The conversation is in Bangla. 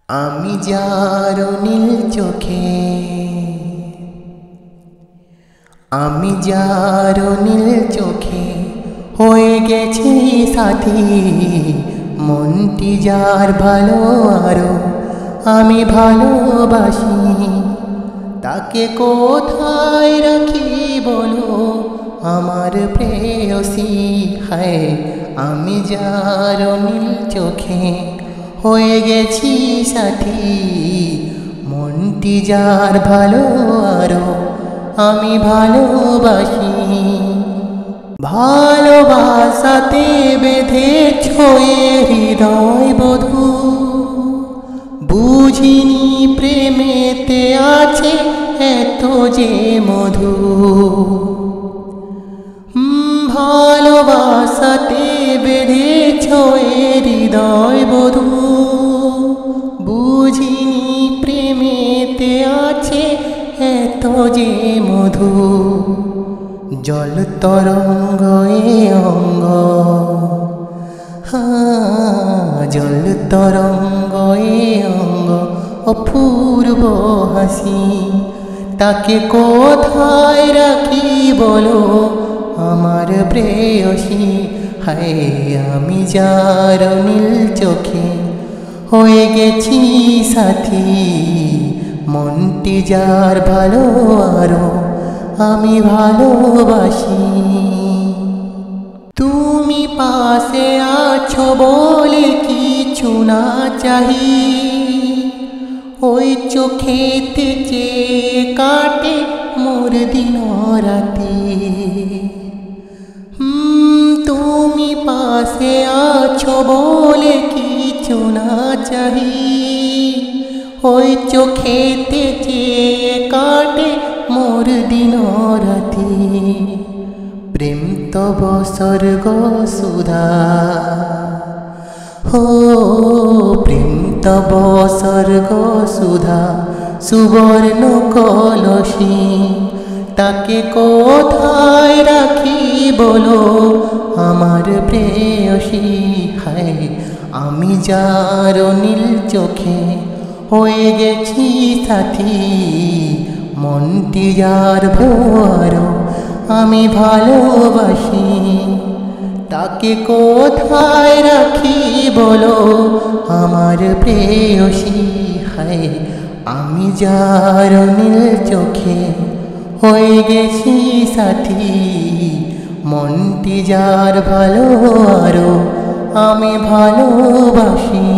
আমি যার নীল চোখে, আমি যার নীল চোখে হয়ে গেছি সাথী। মনটি যার ভালো আরো আমি ভালোবাসি। তাকে কোথায় রাখি বলো আমার প্রেয়সী। হায় আমি যার নীল চোখে হয়ে গেছি সাথী। মনটি যার ভালো আরো আমি ভালোবাসি। ভালোবাসাতে বেঁধেছ হৃদয় বধূ, বুঝিনি প্রেমেতে আছে এত যে মধু। ভালোবাসাতে বেঁধেছ হৃদয় বধূ, বুঝিনি প্রেমেতে আছে এত যে মধু। জল তরঙ্গ এ অঙ্গ, জল তরঙ্গ এ অঙ্গ অপূর্ব হাসি। তাকে কোথায় রাখি বলো আমার প্রেয়সী। হায় আমি যার নীল চোখে হয়ে গেছি সাথী। মনটি যার ভালো আরো আমি ভালোবাসি। তুমি পাশে আছো বলে কিছু না চাহি, ওই চোখেতে চেয়ে কাটে মোর দিন রাতি। তুমি পাশে আছো বলে কিছু না চাহি, ওই চোখেতে চেয়ে কাটে মোর দিন রাতি। প্রেম তব স্বর্গ সুধা, হো প্রেম তব স্বর্গ সুধা সুবর্ণ কলসী। তাকে কোথায় রাখি বলো আমার প্রেয়সী। হায় আমি যার নীল চোখে হয়ে গেছি সাথী। মনটি যার ভালো আমি ভালোবাসি। তাকে কোথায় রাখি বলো আমার প্রেয়সী। হায় আমি যার নীল চোখে হয়ে গেছি সাথী। মনটি যার ভালো আরো আমি ভালোবাসি।